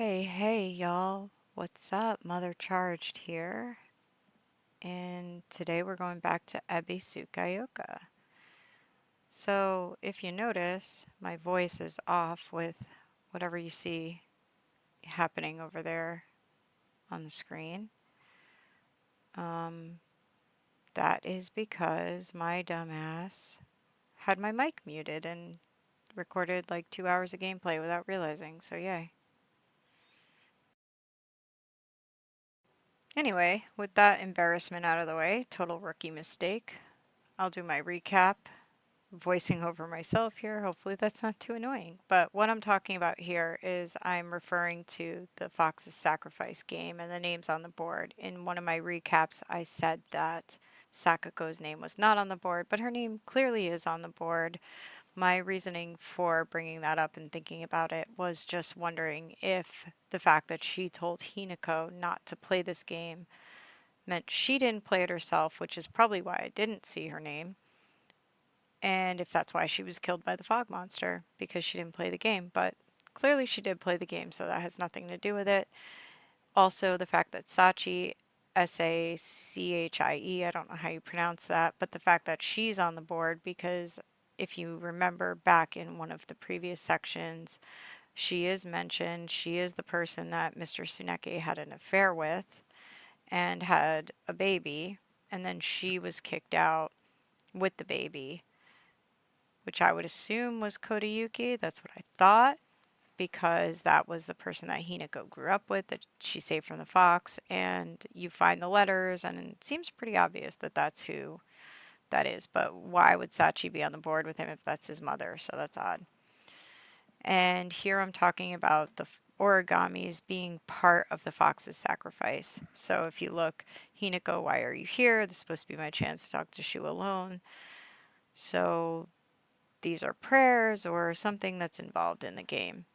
Hey, y'all. What's up? Mother Charged here. And today we're going back to Ebisukayoka. So, if you notice, my voice is off with whatever you see happening over there on the screen. Um, that is because my dumbass had my mic muted and recorded like 2 hours of gameplay without realizing, so yay. Anyway, with that embarrassment out of the way, total rookie mistake, I'll do my recap, voicing over myself here. Hopefully that's not too annoying. But what I'm talking about here is I'm referring to the Fox's Sacrifice game and the names on the board. In one of my recaps, I said that Sakako's name was not on the board, but her name clearly is on the board. My reasoning for bringing that up and thinking about it was just wondering if the fact that she told Hinako not to play this game meant she didn't play it herself, which is probably why I didn't see her name, and if that's why she was killed by the fog monster, because she didn't play the game. But clearly she did play the game, so that has nothing to do with it. Also, the fact that Sachi, Sachie, I don't know how you pronounce that, but the fact that she's on the board, because if you remember back in one of the previous sections, she is mentioned. She is the person that Mr. Tsuneke had an affair with and had a baby, and then she was kicked out with the baby, which I would assume was Kodayuki. That's what I thought, because that was the person that Hinako grew up with, that she saved from the fox. And you find the letters, and it seems pretty obvious that that's who that is. But why would Sachi be on the board with him if that's his mother? So that's odd. And here I'm talking about the origamis being part of the fox's sacrifice. So if you look, Hinako, why are you here? This is supposed to be my chance to talk to Shu alone. So these are prayers or something that's involved in the game,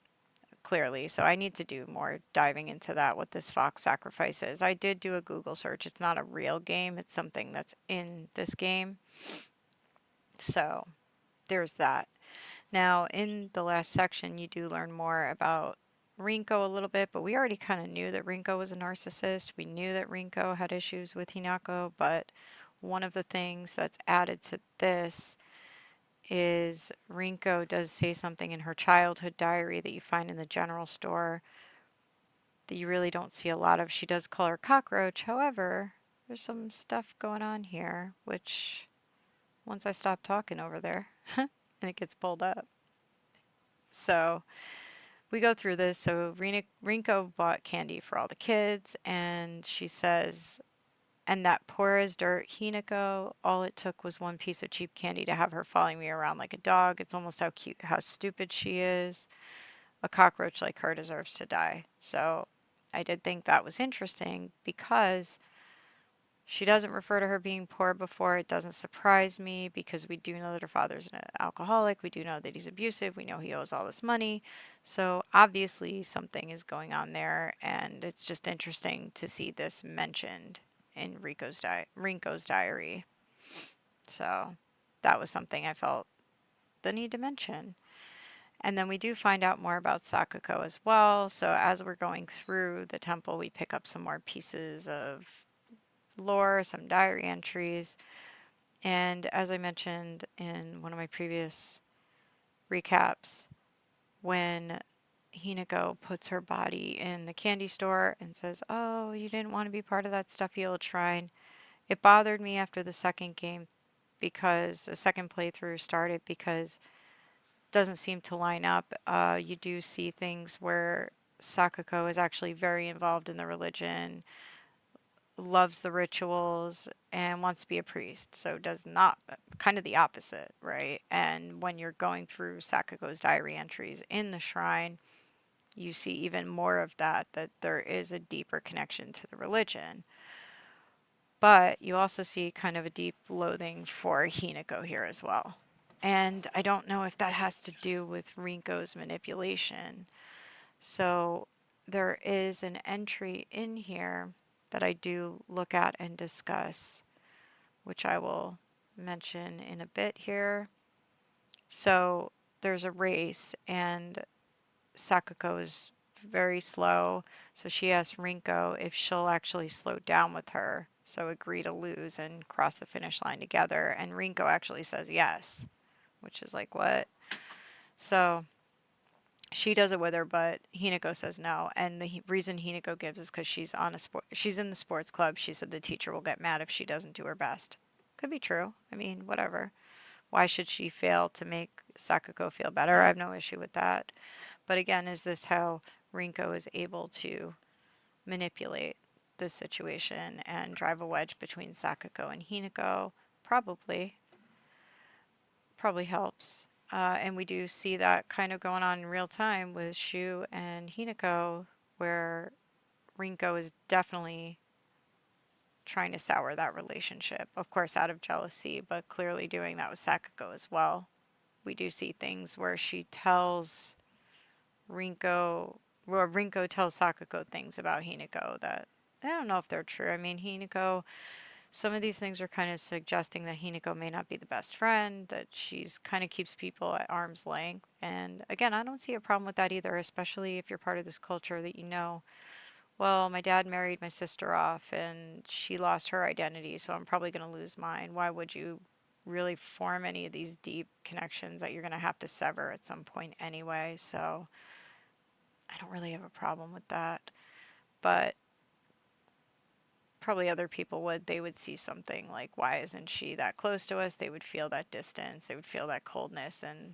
clearly. So I need to do more diving into that, what this fox sacrifice is. I did do a Google search. It's not a real game. It's something that's in this game. So there's that. Now, in the last section, you do learn more about Rinko a little bit, but we already kind of knew that Rinko was a narcissist. We knew that Rinko had issues with Hinako, but one of the things that's added to this is Rinko does say something in her childhood diary that you find in the general store that you really don't see a lot of. She does call her cockroach. However, there's some stuff going on here, which once I stop talking over there and it gets pulled up. So we go through this. So Rinko bought candy for all the kids, and she says, and that poor as dirt Hinako, all it took was one piece of cheap candy to have her following me around like a dog. It's almost how cute, how stupid she is. A cockroach like her deserves to die. So I did think that was interesting because she doesn't refer to her being poor before. It doesn't surprise me because we do know that her father's an alcoholic. We do know that he's abusive. We know he owes all this money. So obviously something is going on there, and it's just interesting to see this mentioned in Rinko's diary. So that was something I felt the need to mention. And then we do find out more about Sakako as well. So as we're going through the temple, we pick up some more pieces of lore, some diary entries. And as I mentioned in one of my previous recaps, when Hinako puts her body in the candy store and says, "Oh, you didn't want to be part of that stuffy old shrine," it bothered me after the second game, because the second playthrough started, because it doesn't seem to line up. You do see things where Sakako is actually very involved in the religion, loves the rituals, and wants to be a priest. So does not, kind of the opposite, right? And when you're going through Sakako's diary entries in the shrine, you see even more of that, that there is a deeper connection to the religion. But you also see kind of a deep loathing for Hinako here as well. And I don't know if that has to do with Rinko's manipulation. So there is an entry in here that I do look at and discuss, which I will mention in a bit here. So there's a race, and Sakako is very slow. So she asked Rinko if she'll actually slow down with her. So agree to lose and cross the finish line together. And Rinko actually says yes, which is like, what? So she does it with her, but Hinako says no. And the reason Hinako gives is because she's in the sports club. She said the teacher will get mad if she doesn't do her best. Could be true. I mean, whatever. Why should she fail to make Sakuko feel better? I have no issue with that. But again, is this how Rinko is able to manipulate this situation and drive a wedge between Sakuko and Hinako? Probably. Probably helps. And we do see that kind of going on in real time with Shu and Hinako, where Rinko is definitely trying to sour that relationship. Of course, out of jealousy, but clearly doing that with Sakuko as well. We do see things where she tells Rinko, or Rinko tells Sakuko things about Hinako that I don't know if they're true. I mean, Hinako, some of these things are kind of suggesting that Hinako may not be the best friend, that she's kind of keeps people at arm's length. And again, I don't see a problem with that either, especially if you're part of this culture that you know, well, my dad married my sister off and she lost her identity, so I'm probably going to lose mine. Why would you really form any of these deep connections that you're going to have to sever at some point anyway? So I don't really have a problem with that. But probably other people would. They would see something like, why isn't she that close to us? They would feel that distance. They would feel that coldness and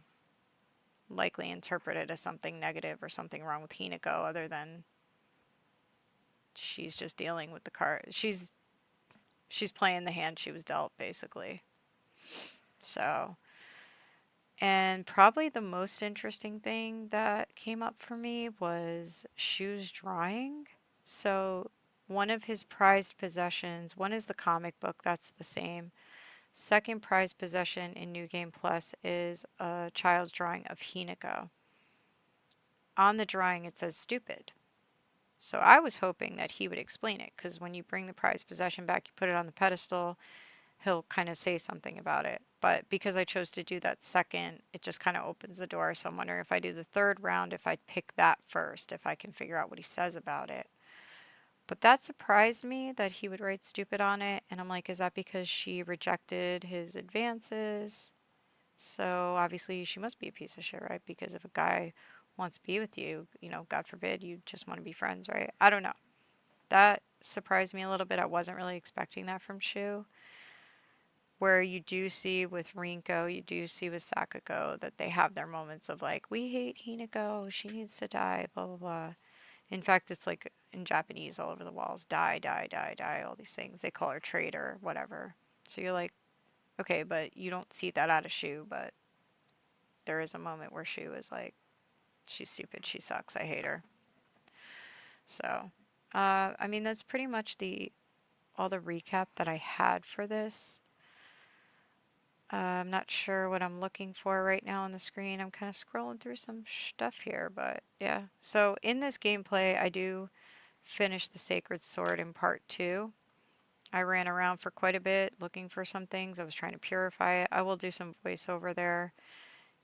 likely interpret it as something negative or something wrong with Hinako other than she's just dealing with the card. She's playing the hand she was dealt, basically. So, and probably the most interesting thing that came up for me was Shu's drawing. So, one of his prized possessions, one is the comic book, that's the same. Second prized possession in New Game Plus is a child's drawing of Hinako. On the drawing, it says stupid. So I was hoping that he would explain it because when you bring the prized possession back, you put it on the pedestal, he'll kind of say something about it. But because I chose to do that second, it just kind of opens the door. So I'm wondering if I do the third round, if I pick that first, if I can figure out what he says about it. But that surprised me that he would write stupid on it. And I'm like, is that because she rejected his advances? So obviously she must be a piece of shit, right? Because if a guy wants to be with you, God forbid, you just want to be friends, right? I don't know. That surprised me a little bit. I wasn't really expecting that from Shu. Where you do see with Rinko, you do see with Sakuko that they have their moments of like, we hate Hinako, she needs to die, blah, blah, blah. In fact, it's like in Japanese all over the walls, die, die, die, die, all these things. They call her traitor, whatever. So you're like, okay, but you don't see that out of Shu, but there is a moment where Shu is like, she's stupid, she sucks, I hate her. So, I mean, that's pretty much all the recap that I had for this. I'm not sure what I'm looking for right now on the screen. I'm kind of scrolling through some stuff here, but yeah. So in this gameplay, I do finish the Sacred Sword in part 2. I ran around for quite a bit looking for some things. I was trying to purify it. I will do some voiceover there.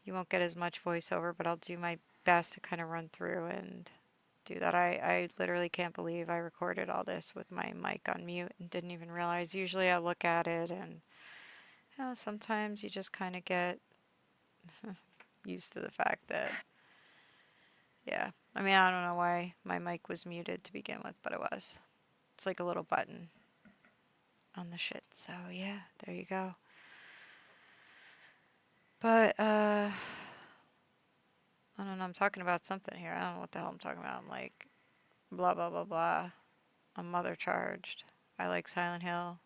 You won't get as much voiceover, but I'll do my best to kind of run through and do that. I literally can't believe I recorded all this with my mic on mute and didn't even realize. Usually I look at it and sometimes you just kind of get used to the fact that, yeah. I mean, I don't know why my mic was muted to begin with, but it was. It's like a little button on the shit. So, yeah, there you go. But, I don't know. I'm talking about something here. I don't know what the hell I'm talking about. I'm like, blah, blah, blah, blah. I'm mother charged. I like Silent Hill.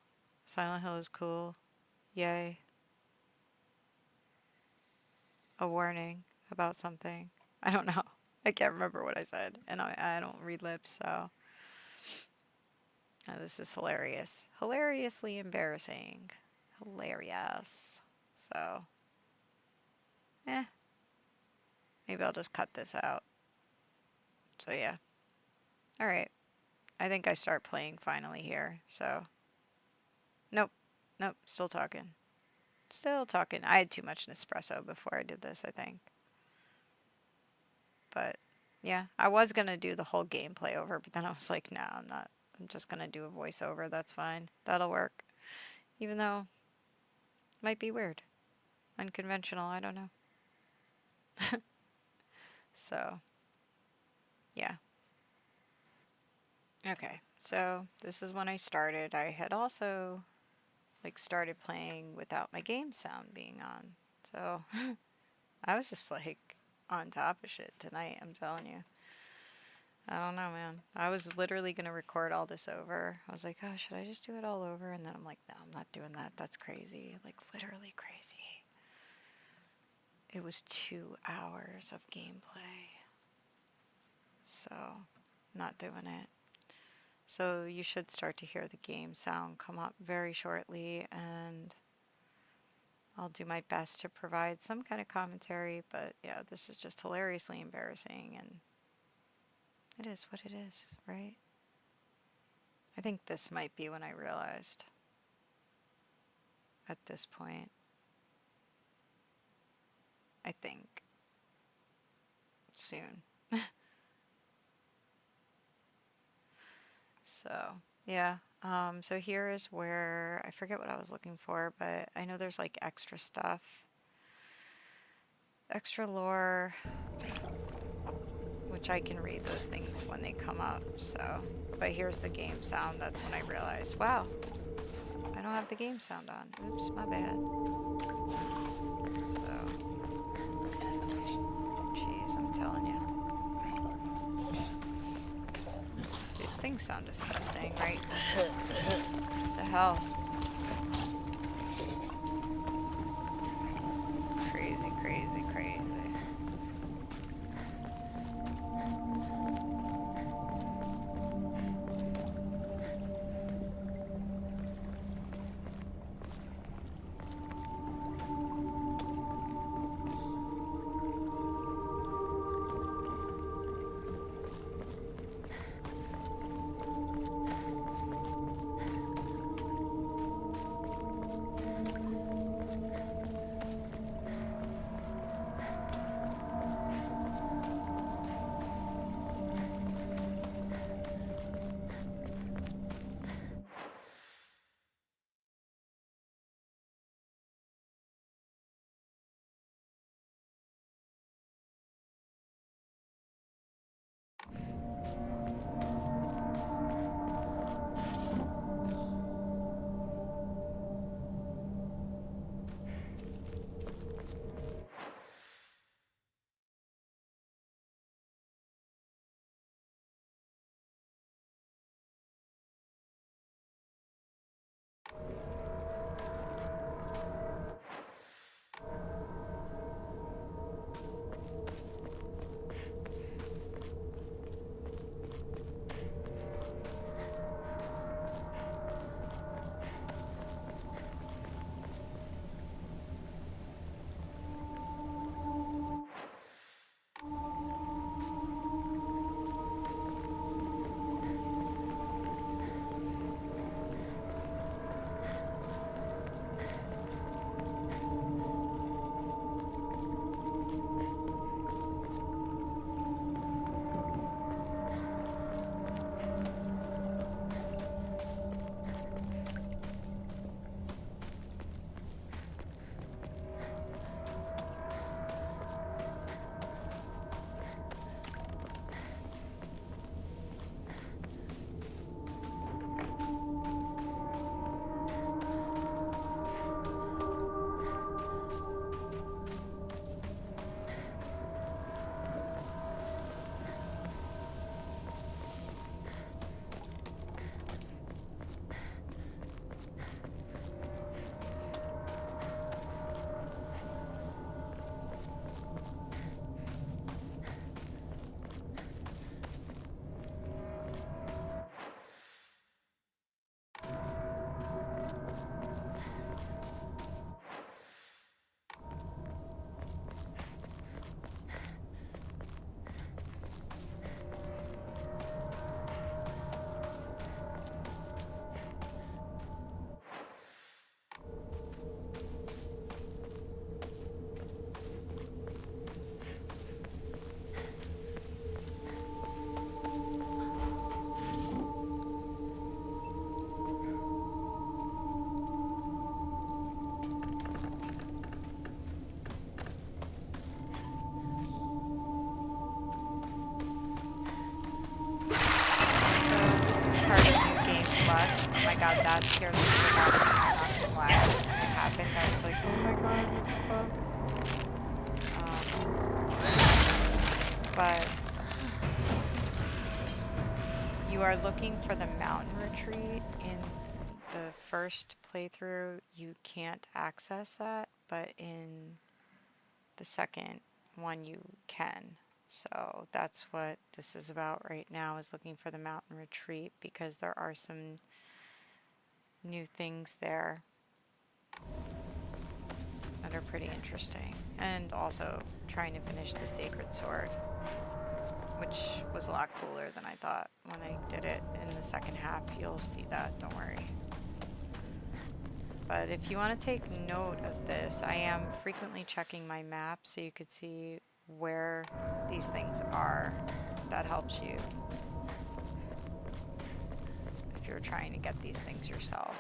Silent Hill is cool. Yay. A warning about something. I don't know. I can't remember what I said. And I don't read lips, so. This is hilarious. Hilariously embarrassing. Hilarious. So, eh. Maybe I'll just cut this out. So, yeah. Alright. I think I start playing finally here, so. Nope. Nope. Still talking. Still talking. I had too much Nespresso before I did this, I think. But, Yeah, I was gonna do the whole gameplay over, but then I was like, no, I'm not. I'm just gonna do a voiceover. That's fine. That'll work. Even though it might be weird, unconventional. I don't know. So, yeah. Okay. So this is when I started. I had also like started playing without my game sound being on. So I was just like on top of shit tonight. I'm telling you. I don't know, man. I was literally going to record all this over. I was like, oh, should I just do it all over? And then I'm like, no, I'm not doing that. That's crazy. Like, literally crazy. It was 2 hours of gameplay. So, not doing it. So, you should start to hear the game sound come up very shortly. And I'll do my best to provide some kind of commentary. But yeah, this is just hilariously embarrassing. And it is what it is, right? I think this might be when I realized at this point. I think soon. So, yeah. So here is where I forget what I was looking for, but I know there's like extra stuff, extra lore, which I can read those things when they come up. So, but here's the game sound. That's when I realized, wow, I don't have the game sound on. Oops, my bad. So, jeez, I'm telling you. These things sound disgusting, right? What the hell? Crazy, crazy, crazy. yeah, that scared the shit out of me. I'm not gonna lie. When it happened, I was like, oh my god, what the fuck? But you are looking for the mountain retreat. In the first playthrough, you can't access that, but in the second one, you can. So that's what this is about right now, is looking for the mountain retreat, because there are some new things there that are pretty interesting. And also trying to finish the sacred sword, which was a lot cooler than I thought when I did it in the second half. You'll see that, don't worry. But if you want to take note of this, I am frequently checking my map so you could see where these things are. That helps you if you're trying to get these things yourself.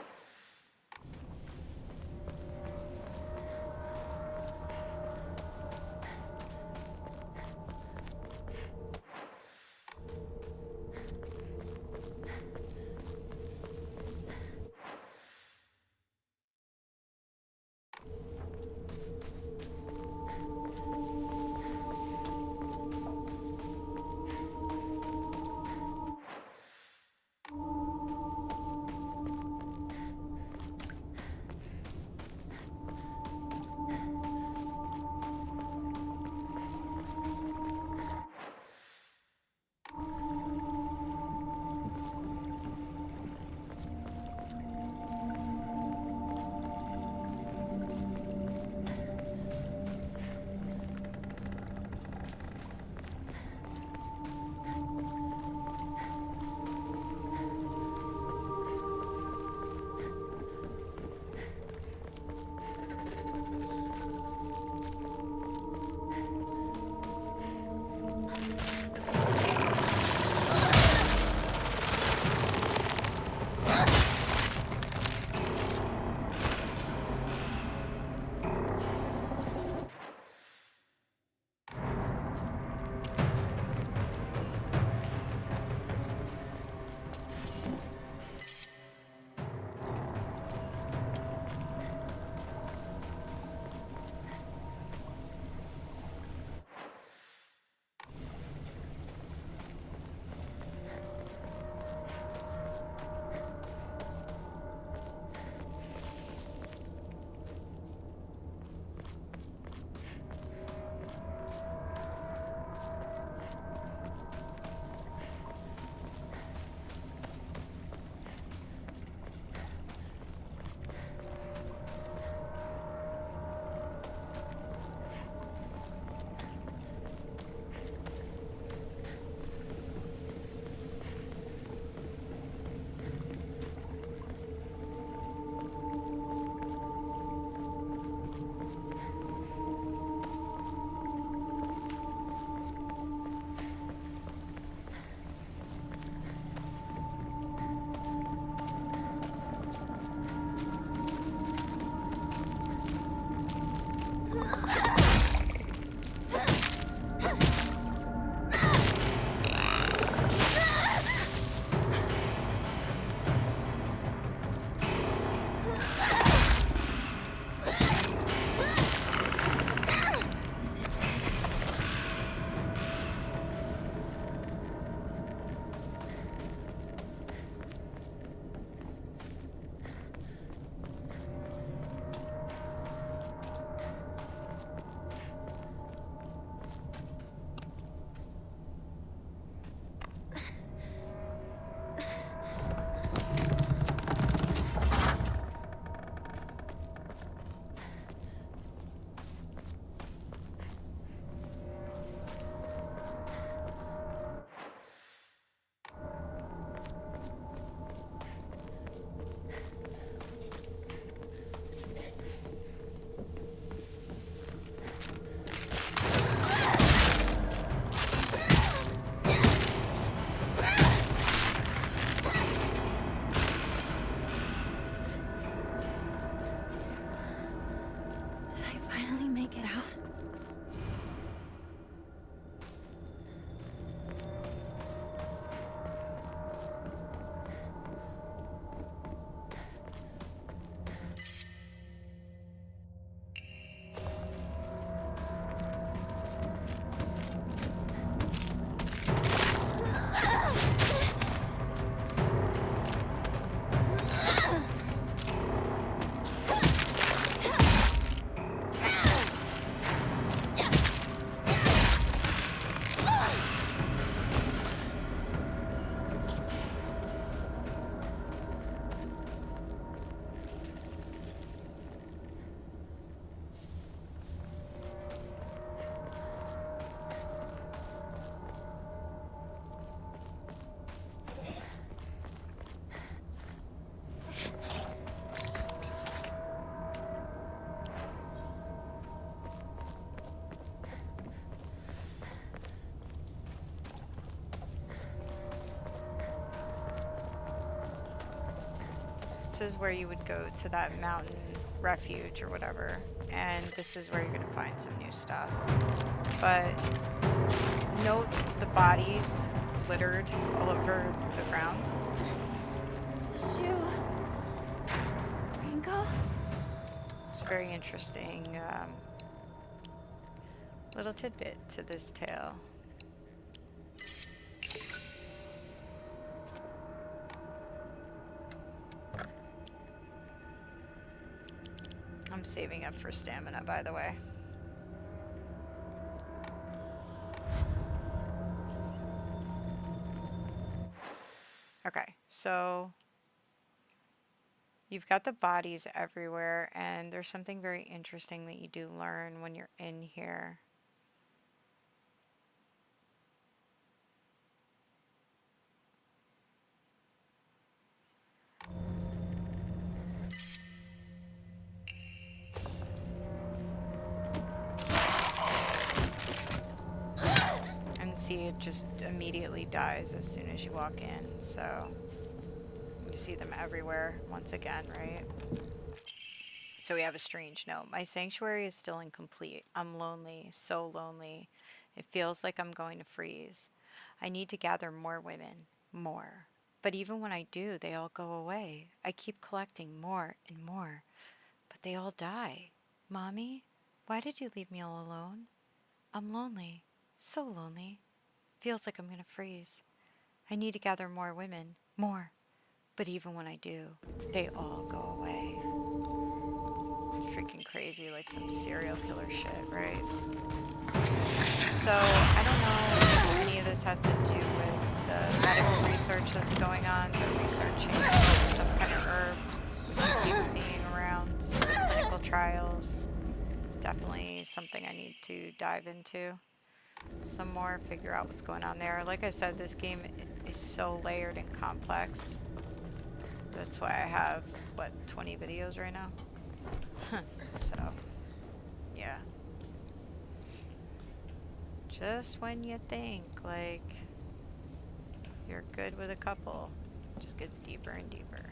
this is where you would go to that mountain refuge or whatever, and this is where you're gonna find some new stuff. But note the bodies littered all over the ground. Shoe. Rinko? It's very interesting little tidbit to this tale. I'm saving up for stamina, by the way. Okay, so you've got the bodies everywhere, and there's something very interesting that you do learn when you're in here. And see, it just immediately dies as soon as you walk in, so you see them everywhere once again, right? So we have a strange note. My sanctuary is still incomplete. I'm lonely, so lonely. It feels like I'm going to freeze. I need to gather more women, more. But even when I do, they all go away. I keep collecting more and more, but they all die. Mommy, why did you leave me all alone? I'm lonely, so lonely. Feels like I'm gonna freeze. I need to gather more women, more. But even when I do, they all go away. Freaking crazy, like some serial killer shit, right? So I don't know if any of this has to do with the medical research that's going on. They're researching some kind of herb, which you keep seeing around the clinical trials. Definitely something I need to dive into some more, figure out what's going on there. Like I said, this game is so layered and complex. That's why I have, what, 20 videos right now? So, yeah. Just when you think, like, you're good with a couple, it just gets deeper and deeper.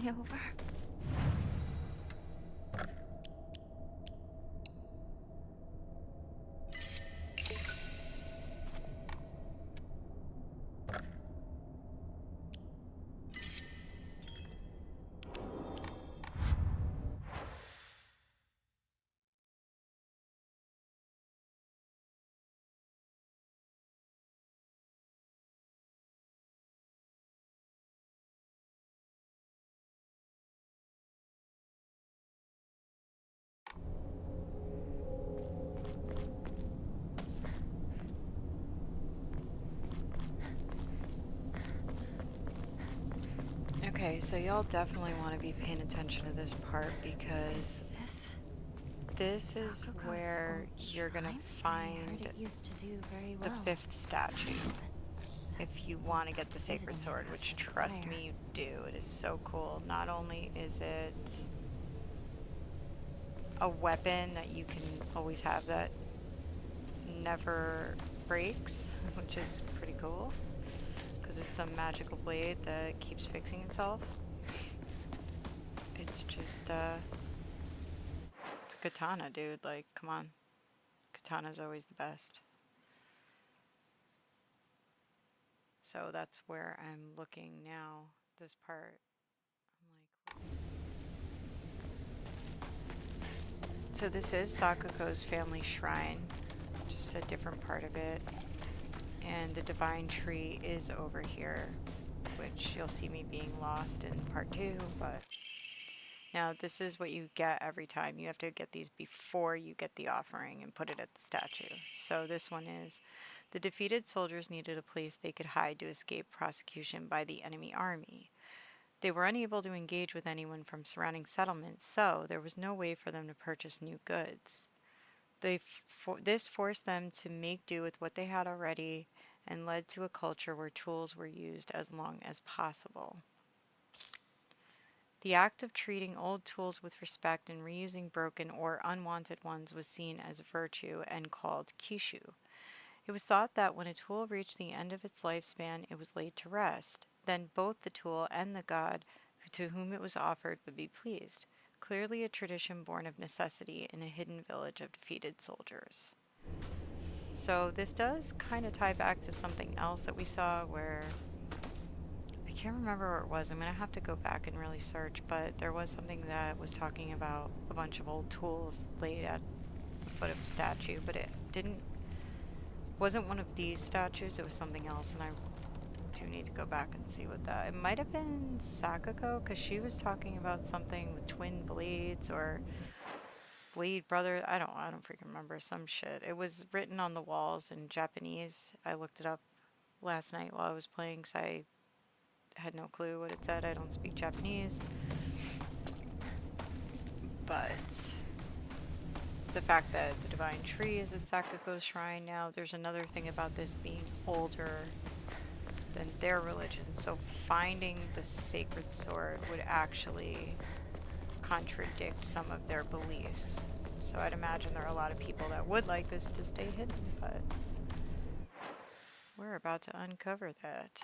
over. Okay, so y'all definitely want to be paying attention to this part because this is Sakuko's where old you're gonna shrine? I heard find it used to do very the well. fifth statue But if you we'll want to stop get the sacred visiting it sword, which after the trust fire. me, you do. It is so cool. Not only is it a weapon that you can always have that never breaks, which is pretty cool because it's a magical blade that keeps fixing itself. It's just, it's a katana, dude. Like, come on. Katana's always the best. So that's where I'm looking now. This part, I'm like, so this is Sakuko's family shrine, just a different part of it. And the divine tree is over here, which you'll see me being lost in part 2, but now this is what you get every time. You have to get these before you get the offering and put it at the statue. So this one is, the defeated soldiers needed a place they could hide to escape prosecution by the enemy army. They were unable to engage with anyone from surrounding settlements, so there was no way for them to purchase new goods. This forced them to make do with what they had already and led to a culture where tools were used as long as possible. The act of treating old tools with respect and reusing broken or unwanted ones was seen as a virtue and called kishu. It was thought that when a tool reached the end of its lifespan, it was laid to rest. Then both the tool and the god to whom it was offered would be pleased. Clearly a tradition born of necessity in a hidden village of defeated soldiers. So this does kind of tie back to something else that we saw where I can't remember where it was. I'm going to have to go back and really search, but there was something that was talking about a bunch of old tools laid at the foot of a statue, but it didn't wasn't one of these statues, it was something else, and I do need to go back and see what that. It might have been Sakako cuz she was talking about something with twin blades or blade brother. I don't freaking remember some shit. It was written on the walls in Japanese. I looked it up last night while I was playing cuz I had no clue what it said. I don't speak Japanese. But the fact that the divine tree is at Sakuko's shrine now, there's another thing about this being older than their religion. So finding the sacred sword would actually contradict some of their beliefs. So I'd imagine there are a lot of people that would like this to stay hidden, but we're about to uncover that.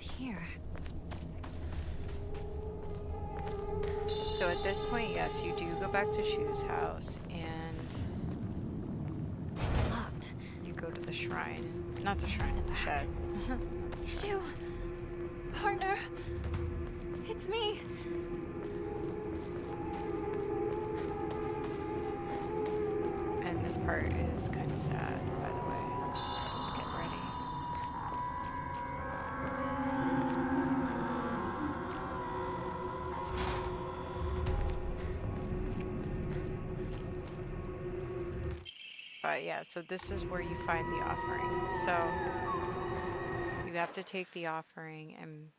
here? So at this point, yes, you do go back to Shu's house and It's locked. you go to the shrine. Not the shrine, the shed. Not the shrine. Shu! Partner! It's me! And this part is kind of sad, by the way. So get ready. But yeah, so this is where you find the offering. So you have to take the offering, and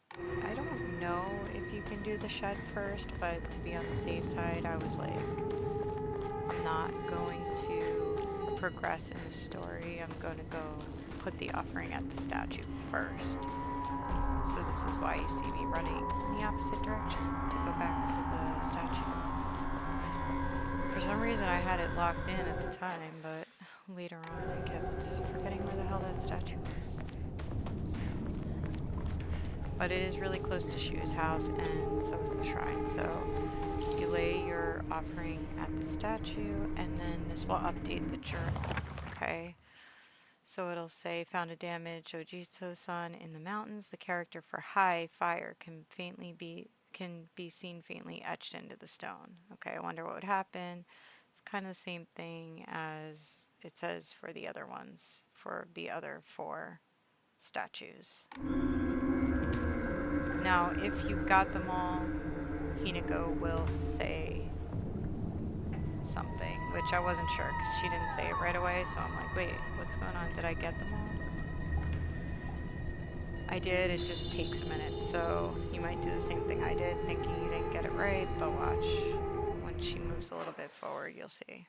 I don't know if you can do the shed first, but to be on the safe side, I was like, I'm not going to progress in the story. I'm going to go put the offering at the statue first. So this is why you see me running in the opposite direction to go back to the statue. For some reason I had it locked in at the time, but later on I kept forgetting where the hell that statue was. But it is really close to Shu's house, and so is the shrine. So you lay your offering at the statue, and then this will update the journal, okay? So it'll say, found a damaged Ojiso-san in the mountains. The character for high fire can be seen faintly etched into the stone. Okay, I wonder what would happen. It's kind of the same thing as it says for the other ones, for the other 4 statues. Now, if you got them all, Hinako will say something, which I wasn't sure because she didn't say it right away, so I'm like, wait, what's going on? Did I get them all? I did, it just takes a minute, so you might do the same thing I did, thinking you didn't get it right, but watch. When she moves a little bit forward, you'll see.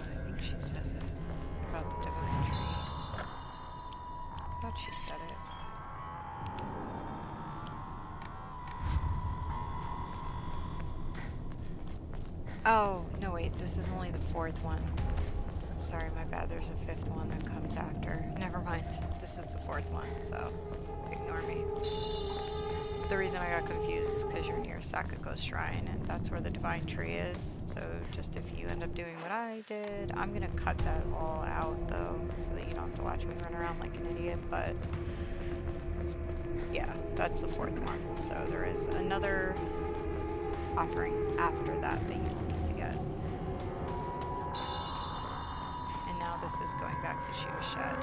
I think she says it about the divine tree. I thought she said it. Oh, no wait, this is only the 4th one. Sorry, my bad, there's a 5th one that comes after. Never mind, this is the 4th one, so ignore me. The reason I got confused is because you're near Sakako's shrine, and that's where the divine tree is. So just if you end up doing what I did, I'm gonna cut that all out though, so that you don't have to watch me run around like an idiot, but yeah, that's the 4th one. So there is another offering after that that you will need to get. And now this is going back to Shu's shed.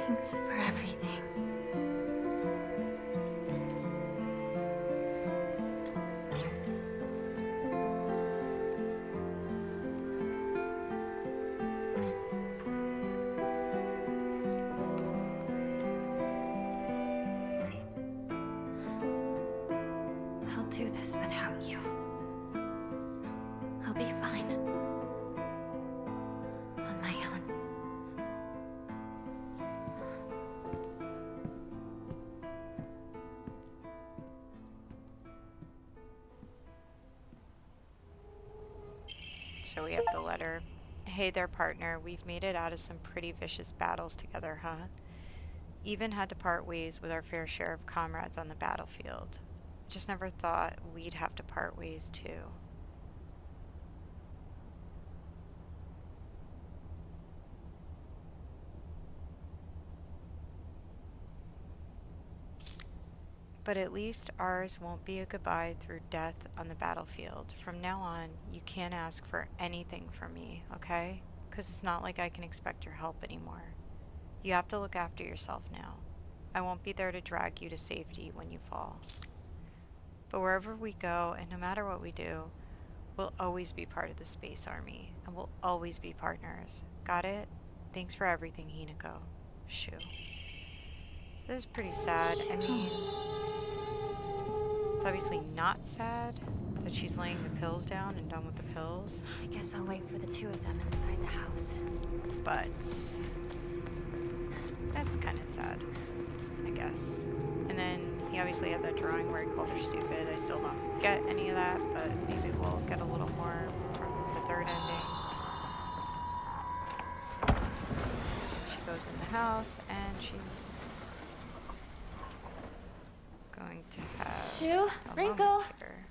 Thanks for everything. I'll do this without you. I'll be fine. On my own. So we have the letter. Hey there, partner. We've made it out of some pretty vicious battles together, huh? Even had to part ways with our fair share of comrades on the battlefield. just never thought we'd have to part ways too. But at least ours won't be a goodbye through death on the battlefield. From now on, you can't ask for anything from me, okay? Because it's not like I can expect your help anymore. You have to look after yourself now. I won't be there to drag you to safety when you fall. But wherever we go, and no matter what we do, we'll always be part of the Space Army, and we'll always be partners. Got it? Thanks for everything, Hinako. Shoo. So this is pretty sad. I mean, it's obviously not sad that she's laying the pills down and done with the pills, I guess I'll wait for the two of them inside the house. but that's kind of sad, I guess. And then he obviously had that drawing where he called her stupid. I still don't get any of that, but maybe we'll get a little more from the third ending. So she goes in the house and she's going to have Shoo, a Rinko. moment here.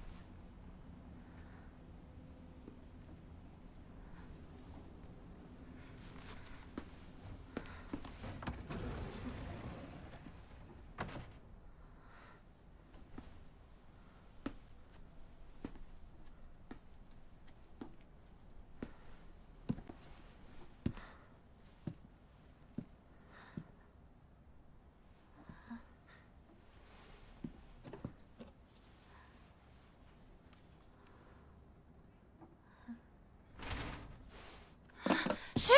Shoo!